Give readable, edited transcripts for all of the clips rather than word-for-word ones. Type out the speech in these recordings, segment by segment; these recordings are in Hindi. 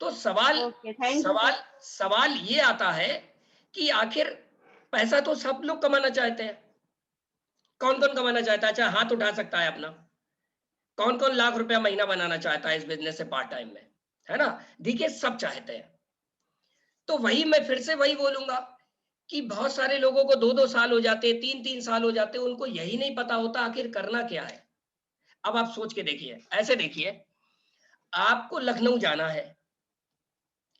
तो सवाल ओके, थैंक यू सवाल सर। सवाल ये आता है कि आखिर पैसा तो सब लोग कमाना चाहते हैं। कौन-कौन कमाना चाहता है? अच्छा हाथ उठा सकता है अपना। कौन-कौन लाख रुपया महीना बनाना चाहता है इस बिज़नेस से पार्ट टाइम में? है ना? देखिए सब चाहते हैं। तो वही मैं फिर से वही बोलूँगा कि बहुत सारे लोगों को 2-2 साल हो जाते हैं, 3-3 साल हो जाते हैं, उनको यही नहीं पता होता आखिर करना क्या है। अब आप सोच के देखिए, ऐसे देखिए, आपको लखनऊ जाना है,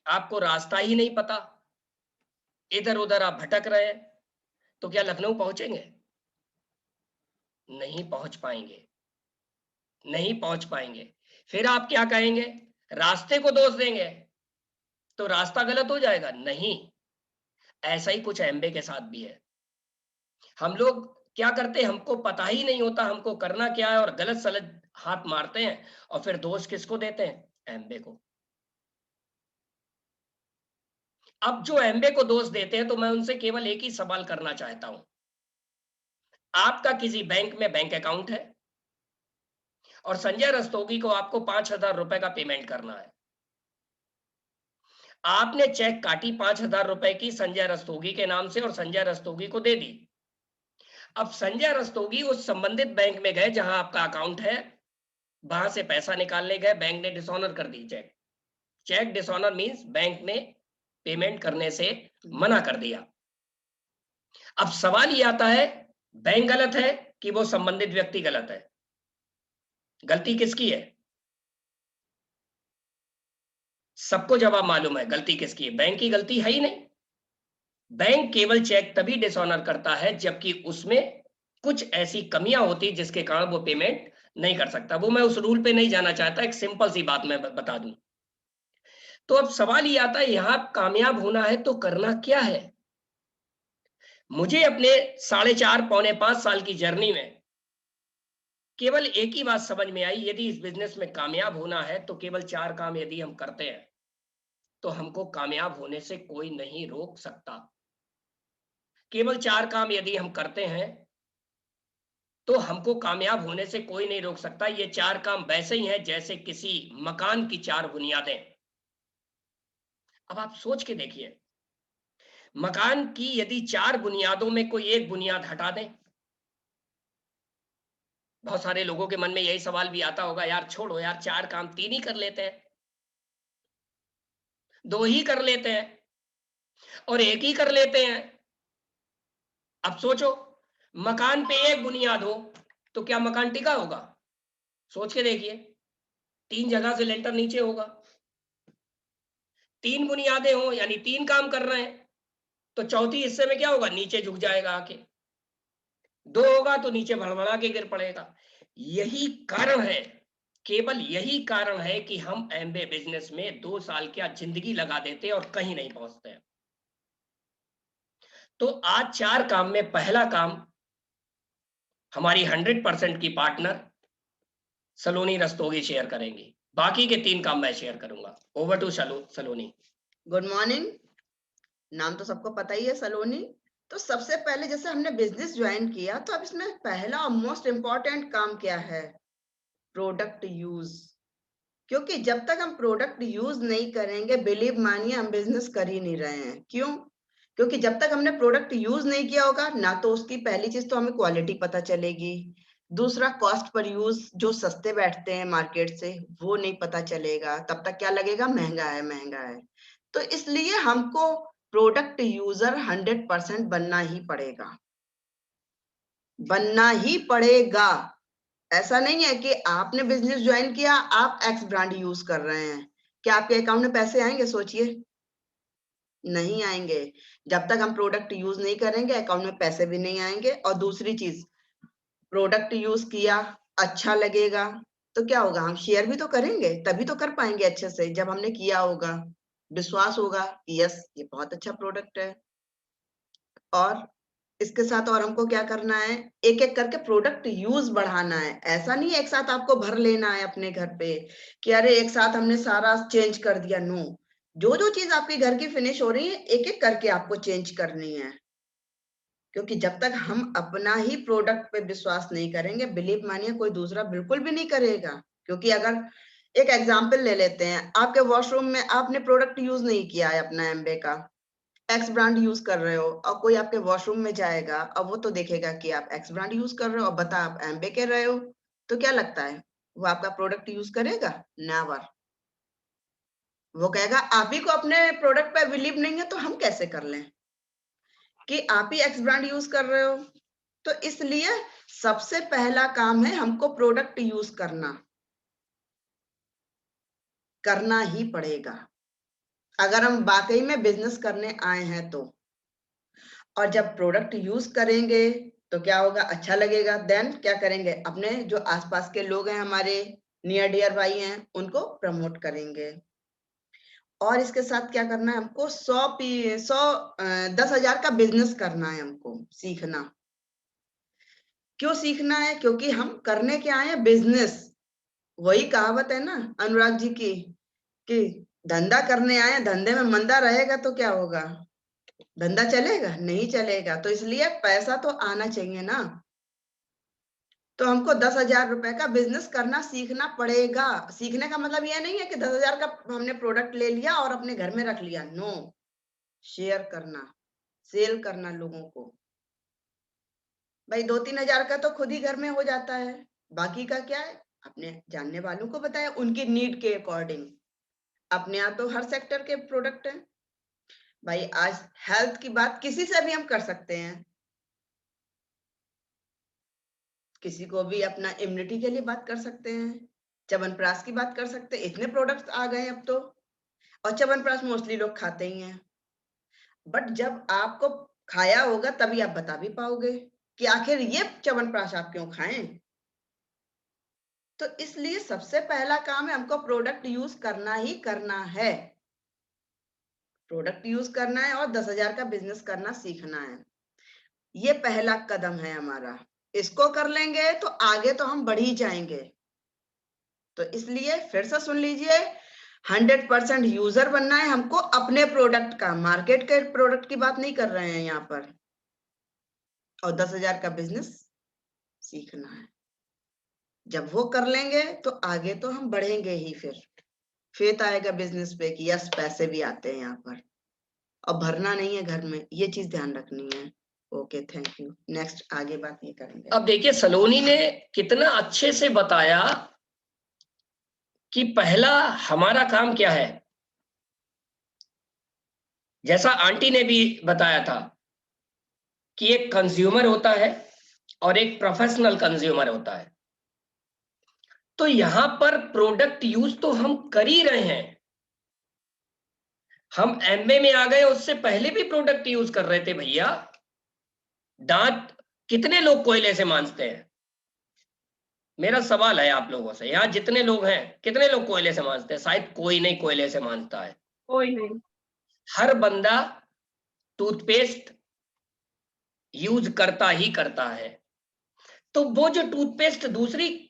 आपको रास्ता ही नहीं पता, इधर-उधर आप भटक रहे हैं, तो क्या लखनऊ पहुँचेंगे? नहीं पहुँच पाएँगे, नहीं पहुँच पाएँगे। फिर आप क्या कहेंगे? रास्ते को दोष देंगे, तो रास्ता गलत हो जाएगा? नहीं, ऐसा ही कुछ एमबे के साथ भी है। हम लोग क्या करते हैं, हमको पता ही नहीं होता हमको करना क्या है और गलत-सलत हाथ मारते हैं और फिर दोष किसको देते हैं? एमबे को। अब जो एमबे को दोष देते हैं, तो मैं उनसे केवल एक ही सवाल करना चाहता हूँ। आपका किसी बैंक में बैंक अकाउंट है और संजय रस्तोगी को आपको ₹5000 का पेमेंट करना है। आपने चेक काटी ₹5000 की संजय रस्तोगी के नाम से और संजय रस्तोगी को दे दी। अब संजय रस्तोगी उस संबंधित बैंक में गए जहां आपका अकाउंट है, वहां से पैसा निकालने गए, बैंक ने डिसऑनर कर दी cheque. Cheque dishonour means bank ने पेमेंट करने से मना कर दिया। अब सवाल ये आता है, बैंक गलत है कि वो संबंधित व्यक्ति गलत है? गलती किसकी है? सबको जवाब मालूम है गलती किसकी है, बैंक की गलती है ही नहीं। बैंक केवल चेक तभी डिसऑनर करता है जबकि उसमें कुछ ऐसी कमियां होती जिसके कारण वो पेमेंट नहीं कर सकता। वो मैं उस रूल पे नहीं जाना चाहता, एक सिंपल सी बात मैं बता दूं। तो अब सवाल ये आता है, यहां कामयाब होना है तो करना क्या है? मुझे अपने 4.5 पौने 5 साल की जर्नी में केवल एक ही बात समझ में आई, यदि इस बिजनेस में कामयाब होना है तो केवल 4 काम यदि हम करते हैं तो हमको कामयाब होने से कोई नहीं रोक सकता। केवल 4 काम यदि हम करते हैं तो हमको कामयाब होने से कोई नहीं रोक सकता। ये 4 काम वैसे ही हैं जैसे किसी मकान की 4 बुनियादें। अब आप सोच के देखिए, मकान की यदि 4 बुनियादों में कोई एक बुनियाद हटा दें, बहुत सारे लोगों के मन में यही सवाल भी आता होगा, यार छोड़ो यार 4 काम 3 ही कर लेते हैं, 2 ही कर लेते हैं और 1 ही कर लेते हैं। अब सोचो, मकान पे एक बुनियाद हो तो क्या मकान टिका होगा? सोच के देखिए, 3 जगह से लेंटर नीचे होगा। 3 बुनियादें हों यानी 3 काम कर रहे हैं, तो चौथी हिस्से में क्या होगा? नीचे झुक जाएगा आके। 2 होगा तो नीचे भड़बड़ा के गिर पड़ेगा। यही कारण है, केवल यही कारण है कि हम एमबे बिजनेस में 2 साल क्या जिंदगी लगा देते हैं और कहीं नहीं पहुंचते हैं। तो आज 4 काम में पहला काम हमारी 100% की पार्टनर सलोनी रस्तोगी शेयर करेंगी। बाकी के 3 काम मैं शेयर करूंगा। Over to Saloni. Good morning. नाम तो सबको पता ही है, सलोनी। तो सबसे पहले जैसे हमने बिजनेस ज्वाइन किया, तो अब इसमें पहला और मोस्ट इम्पोर्टेंट काम क्या है? Product use. क्योंकि जब तक हम प्रोडक्ट यूज नहीं करेंगे, बिलीव मानिए हम बिजनेस कर ही नहीं रहे हैं। क्यों? क्योंकि जब तक हमने प्रोडक्ट यूज नहीं किया होगा ना, तो उसकी पहली चीज तो हमें क्वालिटी पता चलेगी। दूसरा, कॉस्ट पर यूज जो सस्ते बैठते हैं मार्केट से, वो नहीं पता चलेगा। तब तक क्या लगेगा? महंगा है, महंगा है। तो इसलिए हमको प्रोडक्ट यूजर 100% बनना ही पड़ेगा, बनना ही पड़ेगा। ऐसा नहीं है कि आपने बिजनेस ज्वाइन किया, आप एक्स ब्रांड यूज कर रहे हैं, क्या आपके अकाउंट में पैसे आएंगे? सोचिए, नहीं आएंगे। जब तक हम प्रोडक्ट यूज नहीं करेंगे, अकाउंट में पैसे भी नहीं आएंगे। और दूसरी चीज, प्रोडक्ट यूज किया, अच्छा लगेगा, तो क्या होगा? हम शेयर भी तो करेंगे, तभी तो कर पाएंगे अच्छे से। जब हमने किया होगा, विश्वास होगा कि यस ये बहुत अच्छा प्रोडक्ट है। और इसके साथ और हमको क्या करना है? एक एक करके प्रोडक्ट यूज बढ़ाना है। ऐसा नहीं है एक साथ आपको भर लेना है अपने घर पे कि अरे एक साथ हमने सारा चेंज कर दिया। नो, जो जो चीज आपके घर की फिनिश हो रही है, एक एक करके आपको चेंज करनी है। क्योंकि जब तक हम अपना ही प्रोडक्ट पे विश्वास नहीं करेंगे, बिलीव मानिए कोई दूसरा बिल्कुल भी नहीं करेगा। क्योंकि अगर एक एग्जाम्पल ले लेते हैं, आपके वॉशरूम में आपने प्रोडक्ट यूज नहीं किया है अपना एम्बे का, एक्स ब्रांड यूज कर रहे हो, और कोई आपके वॉशरूम में जाएगा और वो तो देखेगा कि आप एक्स ब्रांड यूज कर रहे हो और बता आप एम्बे के रहे हो, तो क्या लगता है वो आपका प्रोडक्ट यूज करेगा? नेवर। वो कहेगा आप ही को अपने प्रोडक्ट पे बिलीव नहीं है तो हम कैसे कर लें कि आप ही एक्स ब्रांड यूज कर रहे हो। तो इसलिए सबसे पहला काम है हमको प्रोडक्ट यूज करना ही पड़ेगा अगर हम वाकई में बिजनेस करने आए हैं तो। और जब प्रोडक्ट यूज करेंगे तो क्या होगा, अच्छा लगेगा, देन क्या करेंगे, अपने जो आसपास के लोग हैं हमारे नियर डियर भाई हैं उनको प्रमोट करेंगे। और इसके साथ क्या करना है हमको, 10,000 का बिजनेस करना है हमको, सीखना। क्यों सीखना है? क्योंकि हम करने क्या आए हैं, बिजनेस। वही कहावत है ना अनुराग जी की कि धंधा करने आए हैं, धंधे में मंदा रहेगा तो क्या होगा, धंधा चलेगा? नहीं चलेगा। तो इसलिए पैसा तो आना चाहिए ना। तो हमको 10,000 रुपए का बिजनेस करना सीखना पड़ेगा। सीखने का मतलब यह नहीं है कि 10,000 का हमने प्रोडक्ट ले लिया और अपने घर में रख लिया। नो, शेयर करना, सेल करना लोगों को। भाई 2-3 हजार का तो खुद ही घर में हो जाता है, बाकी का क्या है, अपने जानने वालों को बताया उनकी नीड के अकॉर्डिंग। अपने यहाँ तो हर सेक्टर के प्रोडक्ट हैं भाई। आज हेल्थ की बात किसी से भी हम कर सकते हैं, किसी को भी अपना इम्यूनिटी के लिए बात कर सकते हैं, च्यवनप्राश की बात कर सकते हैं। इतने प्रोडक्ट्स आ गए अब तो, और च्यवनप्राश मोस्टली लोग खाते ही हैं। बट जब आपको खाया होगा तभी आप बता भी पाओगे कि आखिर ये च्यवनप्राश आप क्यों खाएं। तो इसलिए सबसे पहला काम है हमको प्रोडक्ट यूज करना ही करना है। प्रोडक्ट यूज करना है और 10,000 का बिजनेस करना सीखना है। ये पहला कदम है हमारा। इसको कर लेंगे तो आगे तो हम बढ़ ही जाएंगे। तो इसलिए फिर से सुन लीजिए, 100% यूजर बनना है हमको अपने प्रोडक्ट का, मार्केट के प्रोडक्ट की बात नहीं कर रहे हैं यहाँ पर। और 10,000 का बिजनेस सीखना है। जब वो कर लेंगे तो आगे तो हम बढ़ेंगे ही। फिर फेथ आएगा बिजनेस पे कि यस पैसे भी आते हैं यहाँ पर, और भरना नहीं है घर में, ये चीज ध्यान रखनी है। Okay, thank you. नेक्स्ट आगे बात ये करेंगे। अब देखिए सलोनी ने कितना अच्छे से बताया कि पहला हमारा काम क्या है। जैसा आंटी ने भी बताया था कि एक कंज्यूमर होता है और एक प्रोफेशनल कंज्यूमर होता है। तो यहां पर प्रोडक्ट यूज तो हम कर ही रहे हैं। हम एमबे में आ गए, उससे पहले भी प्रोडक्ट यूज कर रहे थे भैया। दांत कितने लोग कोयले से मांजते हैं? मेरा सवाल है आप लोगों से, यहाँ जितने लोग हैं कितने लोग कोयले से मांजते हैं? शायद कोई नहीं कोयले से मांजता है। कोई नहीं। हर बंदा टूथपेस्ट यूज करता ही करता है। तो वो जो टूथपेस्ट दूसरी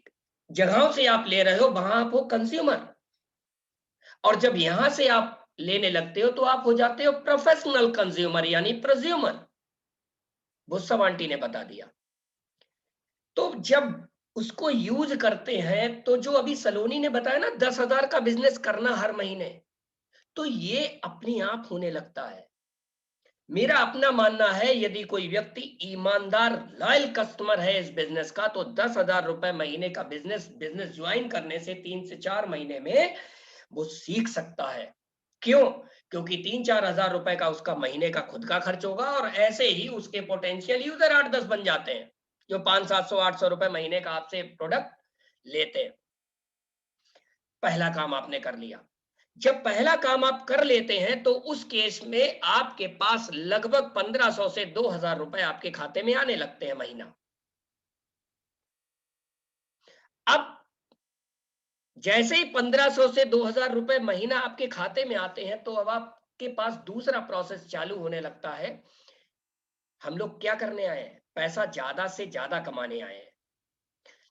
जगहों से आप ले रहे हो, वहां आप हो कंज्यूमर। और जब यहां से आप लेने लगते हो तो आप हो जाते हो प्रोफेशनल कंज्यूमर यानी प्रज्यूमर। वो सब आंटी ने बता दिया। तो जब उसको यूज करते हैं तो जो अभी सलोनी ने बताया ना 10,000 का बिजनेस करना हर महीने, तो ये अपने आप होने लगता है। मेरा अपना मानना है यदि कोई व्यक्ति ईमानदार लॉयल कस्टमर है इस बिजनेस का, तो 10,000 रुपए महीने का बिजनेस ज्वाइन करने से 3 से 4 महीने में वो सीख सकता है। क्यों? क्योंकि 3-4 हजार रुपए का उसका महीने का खुद का खर्च होगा, और ऐसे ही उसके पोटेंशियल यूजर 8-10 बन जाते हैं जो 500-700-800 रुपए महीने का आपसे प्रोडक्ट लेते हैं। पहला काम आपने कर लिया। जब पहला काम आप कर लेते हैं तो उस केस में आपके पास लगभग 1,500 से 2,000 रुपए आपके खाते में आने लगते हैं महीना। अब जैसे ही 1,500 से 2,000 रुपए महीना आपके खाते में आते हैं तो अब आपके पास दूसरा प्रोसेस चालू होने लगता है। हम लोग क्या करने आए हैं? पैसा ज्यादा से ज्यादा कमाने आए हैं।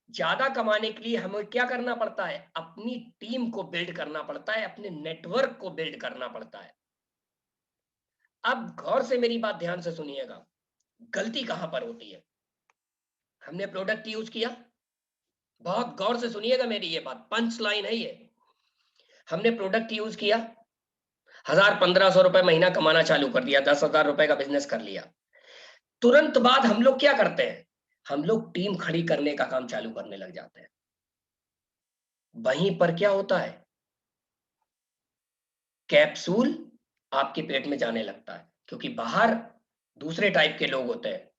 ज्यादा कमाने के लिए हमें क्या करना पड़ता है? अपनी टीम को बिल्ड करना पड़ता है, अपने नेटवर्क को बिल्ड करना पड़ता है। अब गौर से मेरी बात ध्यान से सुनिएगा, गलती कहां पर होती है? हमने प्रोडक्ट यूज किया, बहुत गौर से सुनिएगा मेरी ये बात, पंच लाइन है ये। हमने प्रोडक्ट यूज किया, 1000-1500 रुपए महीना कमाना चालू कर दिया, 10,000 रुपए का बिजनेस कर लिया। तुरंत बाद हम लोग क्या करते हैं, हम लोग टीम खड़ी करने का काम चालू करने लग जाते हैं। वहीं पर क्या होता है, कैप्सूल आपके पेट में जाने लगता है, क्योंकि बाहर दूसरे टाइप के लोग होते हैं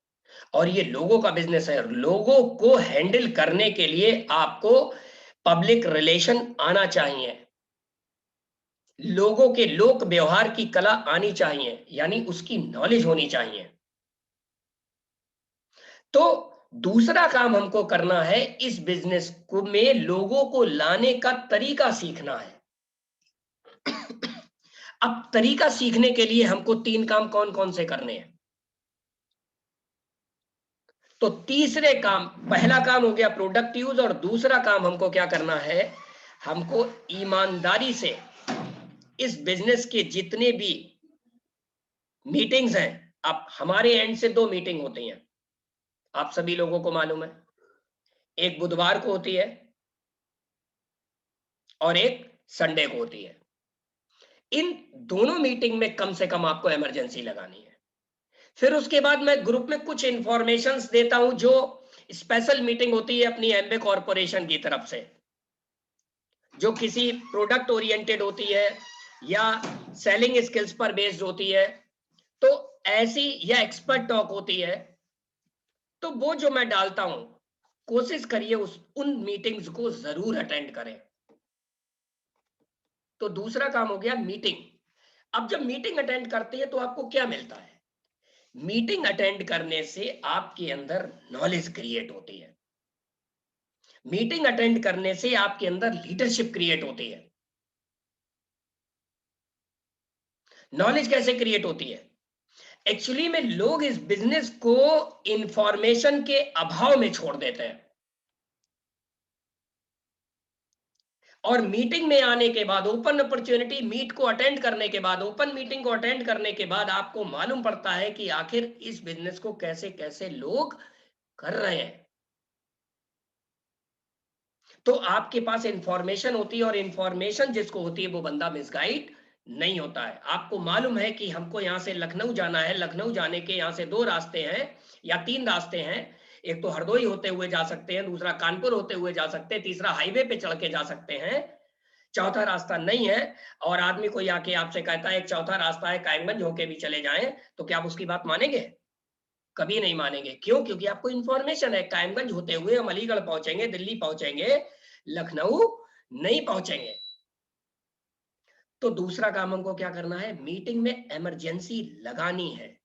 और ये लोगों का बिजनेस है। लोगों को हैंडल करने के लिए आपको पब्लिक रिलेशन आना चाहिए, लोगों के लोक व्यवहार की कला आनी चाहिए, यानी उसकी नॉलेज होनी चाहिए। तो दूसरा काम हमको करना है, इस बिजनेस को में लोगों को लाने का तरीका सीखना है। अब तरीका सीखने के लिए हमको 3 काम कौन कौन से करने हैं। तो तीसरे काम, पहला काम हो गया प्रोडक्ट यूज, और दूसरा काम हमको क्या करना है, हमको ईमानदारी से इस बिजनेस के जितने भी मीटिंग्स हैं, अब हमारे एंड से 2 मीटिंग होती हैं, आप सभी लोगों को मालूम है। एक बुधवार को होती है और एक संडे को होती है। इन दोनों मीटिंग में कम से कम आपको इमरजेंसी लगानी है। फिर उसके बाद मैं ग्रुप में कुछ इंफॉर्मेशंस देता हूं, जो स्पेशल मीटिंग होती है अपनी एमबे कॉर्पोरेशन की तरफ से, जो किसी प्रोडक्ट ओरिएंटेड होती है या सेलिंग स्किल्स पर बेस्ड होती है, तो ऐसी या एक्सपर्ट टॉक होती है, तो वो जो मैं डालता हूं, कोशिश करिए उन मीटिंग्स को जरूर अटेंड करें। तो दूसरा काम हो गया मीटिंग। अब जब मीटिंग अटेंड करते हैं तो आपको क्या मिलता है, मीटिंग अटेंड करने से आपके अंदर नॉलेज क्रिएट होती है, मीटिंग अटेंड करने से आपके अंदर लीडरशिप क्रिएट होती है। नॉलेज कैसे क्रिएट होती है, एक्चुअली में लोग इस बिजनेस को इंफॉर्मेशन के अभाव में छोड़ देते हैं, और मीटिंग में आने के बाद, ओपन अपॉर्चुनिटी मीट को अटेंड करने के बाद, ओपन मीटिंग को अटेंड करने के बाद आपको मालूम पड़ता है कि आखिर इस बिजनेस को कैसे कैसे लोग कर रहे हैं। तो आपके पास इंफॉर्मेशन होती है, और इंफॉर्मेशन जिसको होती है वो बंदा मिसगाइड नहीं होता है। आपको मालूम है कि हमको यहां से लखनऊ जाना है, लखनऊ जाने के यहां से 2 रास्ते हैं या 3 रास्ते हैं, एक तो हरदोई होते हुए जा सकते हैं, दूसरा कानपुर होते हुए जा सकते हैं, तीसरा हाईवे पे चढ़ के जा सकते हैं, चौथा रास्ता नहीं है। और आदमी कोई आके आपसे कहता है एक चौथा रास्ता है, कायमगंज होके भी चले जाएं, तो क्या आप उसकी बात मानेंगे? कभी नहीं मानेंगे। क्यों? क्योंकि आपको इंफॉर्मेशन है कायमगंज होते हुए हम अलीगढ़ पहुंचेंगे, दिल्ली पहुंचेंगे, लखनऊ नहीं पहुंचेंगे। तो दूसरा काम हमको क्या करना है, मीटिंग में इमरजेंसी लगानी है।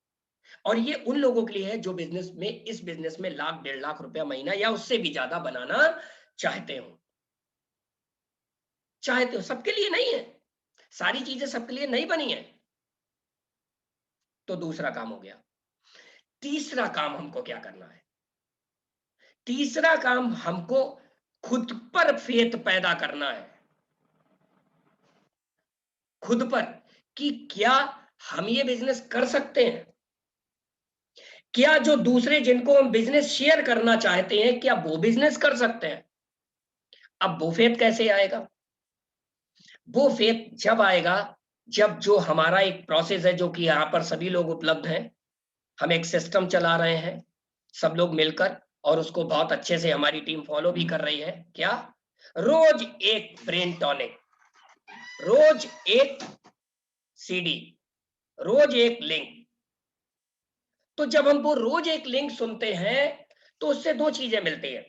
और ये उन लोगों के लिए है जो बिजनेस में, इस बिजनेस में 1,00,000 1,50,000 रुपया महीना या उससे भी ज्यादा बनाना चाहते हो। चाहते हो, सबके लिए नहीं है, सारी चीजें सबके लिए नहीं बनी है। तो दूसरा काम हो गया। तीसरा काम हमको क्या करना है, तीसरा काम हमको खुद पर फेथ पैदा करना है, खुद पर, कि क्या हम ये बिजनेस कर सकते हैं, क्या जो दूसरे जिनको हम बिजनेस शेयर करना चाहते हैं क्या वो बिजनेस कर सकते हैं। अब वो फेथ कैसे आएगा, वो फेथ जब आएगा जब जो हमारा एक प्रोसेस है, जो कि यहाँ पर सभी लोग उपलब्ध हैं, हम एक सिस्टम चला रहे हैं सब लोग मिलकर, और उसको बहुत अच्छे से हमारी टीम फॉलो भी कर रही है। क्या? रोज एक ब्रेन टॉनिक, रोज एक सीडी, रोज एक लिंक। तो जब हम वो रोज एक लिंक सुनते हैं तो उससे 2 चीजें मिलती है।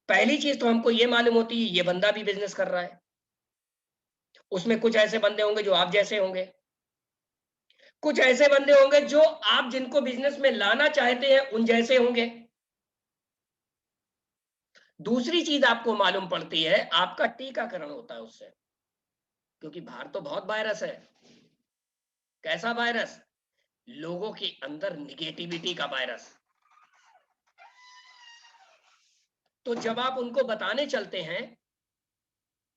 पहली चीज तो हमको ये मालूम होती है ये बंदा भी बिजनेस कर रहा है, उसमें कुछ ऐसे बंदे होंगे जो आप जैसे होंगे, कुछ ऐसे बंदे होंगे जो आप जिनको बिजनेस में लाना चाहते हैं उन जैसे होंगे। दूसरी चीज आपको मालूम पड़ती है, आपका टीकाकरण होता है उससे, क्योंकि बाहर तो बहुत वायरस है। कैसा वायरस? लोगों के अंदर निगेटिविटी का वायरस। तो जब आप उनको बताने चलते हैं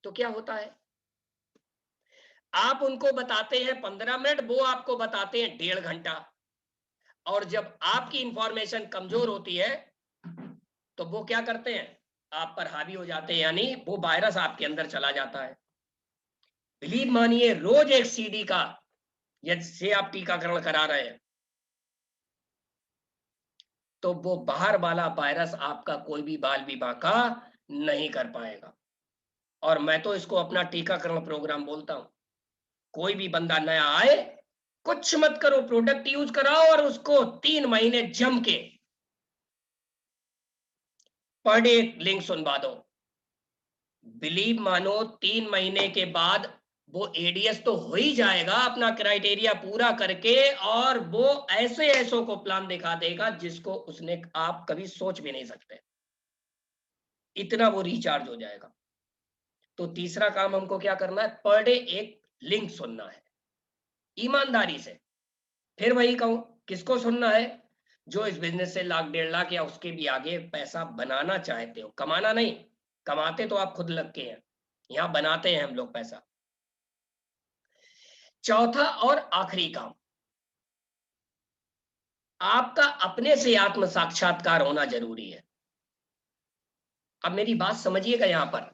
तो क्या होता है, आप उनको बताते हैं 15 मिनट, वो आपको बताते हैं 1.5 घंटा। और जब आपकी इंफॉर्मेशन कमजोर होती है तो वो क्या करते हैं, आप पर हावी हो जाते हैं, यानी वो वायरस आपके अंदर चला जाता है। बिलीव मानिए, रोज एक सीडी का, जैसे आप टीकाकरण करा रहे हैं, तो वो बाहर वाला वायरस आपका कोई भी बाल बीमा का नहीं कर पाएगा। और मैं तो इसको अपना टीकाकरण प्रोग्राम बोलता हूं। कोई भी बंदा नया आए, कुछ मत करो, प्रोडक्ट यूज कराओ और उसको 3 महीने जम के पर डे लिंक सुनवा दो। बिलीव मानो 3 महीने के बाद वो एडीएस तो हो ही जाएगा अपना क्राइटेरिया पूरा करके, और वो ऐसे ऐसों को प्लान दिखा देगा जिसको उसने आप कभी सोच भी नहीं सकते, इतना वो रिचार्ज हो जाएगा। तो तीसरा काम हमको क्या करना है, पर डे एक लिंक सुनना है ईमानदारी से। फिर वही कहूं, किसको सुनना है, जो इस बिजनेस से लाख 1.5 लाख या उसके भी आगे पैसा बनाना चाहते हो, कमाना नहीं। कमाते तो आप खुद लग के हैं, यहां बनाते हैं हम लोग पैसा। चौथा और आखिरी काम, आपका अपने से आत्म साक्षात्कार होना जरूरी है। अब मेरी बात समझिएगा, यहां पर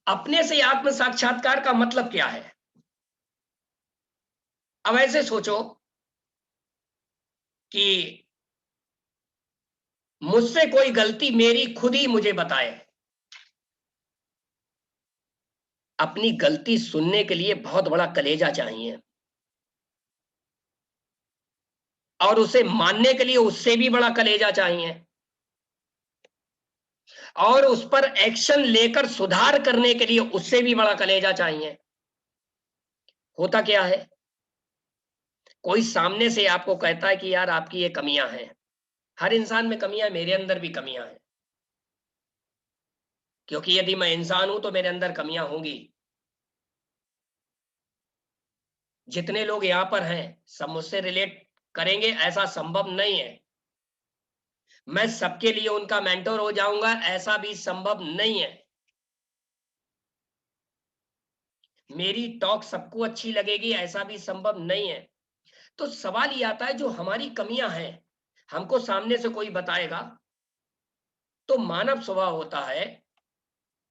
अपने से आत्म साक्षात्कार का मतलब क्या है। अब ऐसे सोचो कि मुझसे कोई गलती मेरी खुद ही मुझे बताए। अपनी गलती सुनने के लिए बहुत बड़ा कलेजा चाहिए, और उसे मानने के लिए उससे भी बड़ा कलेजा चाहिए, और उस पर एक्शन लेकर सुधार करने के लिए उससे भी बड़ा कलेजा चाहिए। होता क्या है, कोई सामने से आपको कहता है कि यार आपकी ये कमियां हैं। हर इंसान में कमियां, मेरे अंदर भी कमियां हैं, क्योंकि यदि मैं इंसान हूं तो मेरे अंदर कमियां होंगी। जितने लोग यहां पर हैं सब मुझसे रिलेट करेंगे ऐसा संभव नहीं है। मैं सबके लिए उनका मेंटर हो जाऊंगा ऐसा भी संभव नहीं है। मेरी टॉक सबको अच्छी लगेगी ऐसा भी संभव नहीं है। तो सवाल ये आता है, जो हमारी कमियां हैं हमको सामने से कोई बताएगा, तो मानव स्वभाव होता है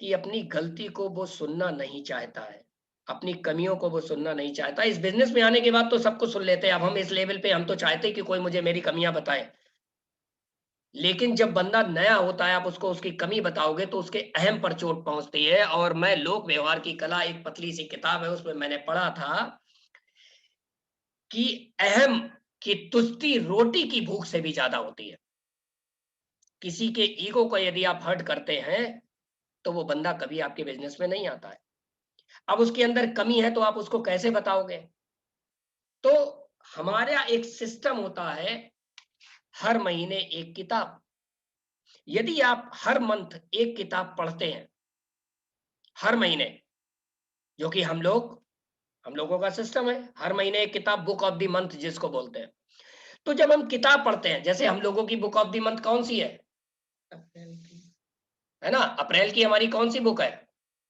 कि अपनी गलती को वो सुनना नहीं चाहता है, अपनी कमियों को वो सुनना नहीं चाहता। इस बिजनेस में आने के बाद तो सब कुछ सुन लेते हैं। अब हम इस लेवल पे हम तो चाहते हैं कि कोई मुझे मेरी कमियां बताए, लेकिन जब बंदा नया होता है आप उसको उसकी कमी बताओगे तो उसके अहम पर चोट पहुंचती है। और मैं लोक व्यवहार की कला, एक पतली सी किताब है, उसमें मैंने पढ़ा था कि अहम की तुष्टि रोटी की भूख से भी ज्यादा होती है। किसी के ईगो को यदि आप हर्ट करते हैं तो वो बंदा कभी आपके बिजनेस में नहीं आता है। अब उसके अंदर कमी है तो आप उसको कैसे बताओगे। तो हमारा एक सिस्टम होता है, हर महीने एक किताब। यदि आप हर मंथ एक किताब पढ़ते हैं, हर महीने, जो कि हम लोगों का सिस्टम है, हर महीने एक किताब, बुक ऑफ द मंथ जिसको बोलते हैं। तो जब हम किताब पढ़ते हैं, जैसे हम लोगों की बुक ऑफ द मंथ कौन सी है, है ना, अप्रैल की हमारी कौन सी बुक है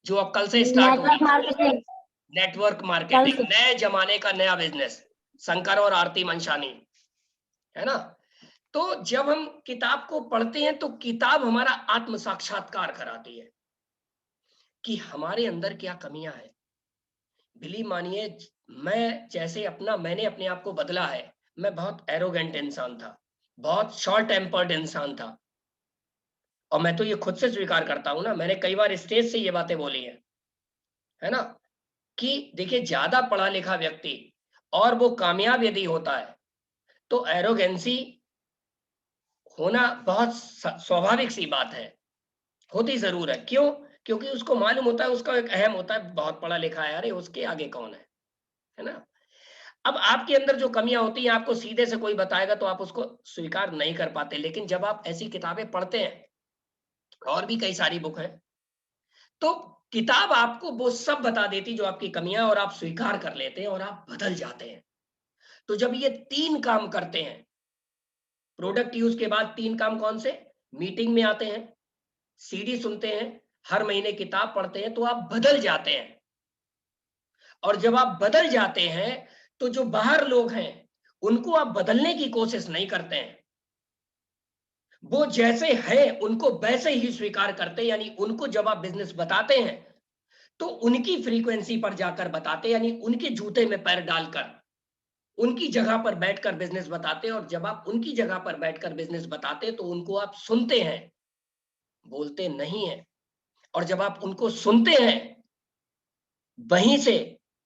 जो अब कल से स्टार्ट नेटवर्क होगी, मार्केटिंग नेटवर्क कल मार्केटिंग, से। नए जमाने का नया बिजनेस, शंकर और आरती मंशानी, है ना। तो जब हम किताब को पढ़ते हैं तो किताब हमारा आत्म साक्षात्कार कराती है कि हमारे अंदर क्या कमियां हैं। बिलीव मानिए, मैंने अपने आप को बदला है। मैं बहुत एरोगेंट इंसान था, बहुत शॉर्ट टेम्पर्ड इंसान था, और मैं तो ये खुद से स्वीकार करता हूं ना, मैंने कई बार स्टेज से ये बातें बोली है ना, कि देखिए ज्यादा पढ़ा लिखा व्यक्ति और वो कामयाब यदि होता है तो एरोगेंसी होना बहुत स्वाभाविक सी बात है, होती जरूर है। क्यों? क्योंकि उसको मालूम होता है, उसका एक अहम होता है, बहुत पढ़ा लिखा है, अरे उसके आगे कौन है ना। अब आपके अंदर जो कमियां होती हैं आपको सीधे से कोई बताएगा तो आप उसको स्वीकार नहीं कर पाते, लेकिन जब आप ऐसी किताबें पढ़ते हैं, और भी कई सारी बुक है, तो किताब आपको वो सब बता देती जो आपकी कमियां, और आप स्वीकार कर लेते हैं और आप बदल जाते हैं। तो जब ये 3 काम करते हैं, प्रोडक्ट यूज के बाद 3 काम कौन से, मीटिंग में आते हैं, सीडी सुनते हैं, हर महीने किताब पढ़ते हैं, तो आप बदल जाते हैं। और जब आप बदल जाते हैं तो जो बाहर लोग हैं उनको आप बदलने की कोशिश नहीं करते हैं, वो जैसे हैं उनको वैसे ही स्वीकार करते हैं। यानी उनको जब आप बिजनेस बताते हैं तो उनकी फ्रीक्वेंसी पर जाकर बताते, यानी उनके जूते में पैर डालकर उनकी जगह पर बैठकर बिजनेस बताते। और जब आप उनकी जगह पर बैठकर बिजनेस बताते तो उनको आप सुनते हैं, बोलते नहीं है। और जब आप उनको सुनते हैं, वहीं से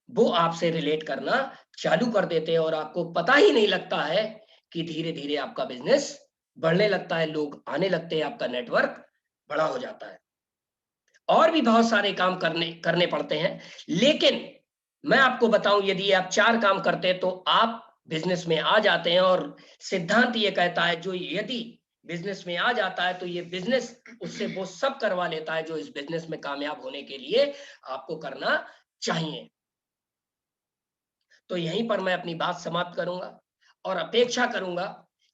वो आपसे रिलेट करना चालू कर देते हैं और आपको पता ही नहीं लगता है कि धीरे धीरे आपका बिजनेस बढ़ने लगता है, लोग आने लगते हैं, आपका नेटवर्क बड़ा हो जाता है। और भी बहुत सारे काम करने करने पड़ते हैं, लेकिन मैं आपको बताऊं, यदि आप 4 काम करते हैं तो आप बिजनेस में आ जाते हैं। और सिद्धांत ये कहता है, जो यदि बिजनेस में आ जाता है तो ये बिजनेस उससे वो सब करवा लेता है जो इस बिजनेस में कामयाब होने के लिए आपको करना चाहिए। तो यहीं पर मैं अपनी बात समाप्त करूंगा और अपेक्षा करूंगा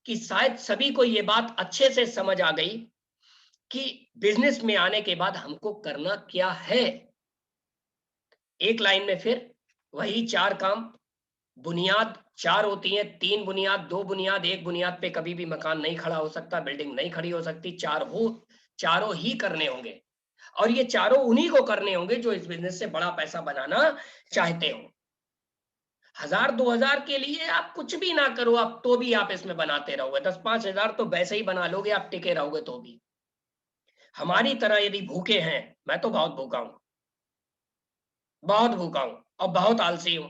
कि शायद सभी को ये बात अच्छे से समझ आ गई कि बिजनेस में आने के बाद हमको करना क्या है। एक लाइन में फिर वही 4 काम, बुनियाद 4 होती हैं, 3 बुनियाद, 2 बुनियाद, 1 बुनियाद पे कभी भी मकान नहीं खड़ा हो सकता, बिल्डिंग नहीं खड़ी हो सकती। 4 हो, चारों ही करने होंगे। और ये चारों उन्हीं को करने होंगे जो इस बिजनेस से बड़ा पैसा बनाना चाहते हो। 1000-2000 के लिए आप कुछ भी ना करो, आप तो भी आप इसमें बनाते रहोगे। 10-5 हजार तो वैसे ही बना लोगे, आप टिके रहोगे तो भी। हमारी तरह यदि भूखे हैं, मैं तो बहुत भूखा हूं, बहुत भूखा हूं और बहुत आलसी हूं,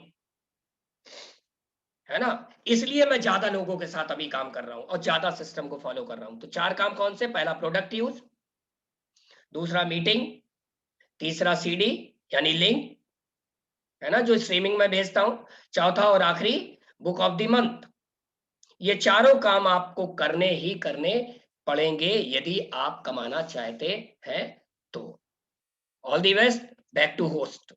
है ना। इसलिए मैं ज्यादा लोगों के साथ अभी काम कर रहा हूं और ज्यादा सिस्टम को फॉलो कर रहा हूं। तो 4 काम कौन से? पहला प्रोडक्ट यूज, दूसरा मीटिंग, तीसरा सीडी यानी लिंक, है ना, जो स्ट्रीमिंग में भेजता हूं, चौथा और आखिरी बुक ऑफ द मंथ। ये चारों काम आपको करने ही करने पड़ेंगे यदि आप कमाना चाहते हैं तो। All the best, back to host.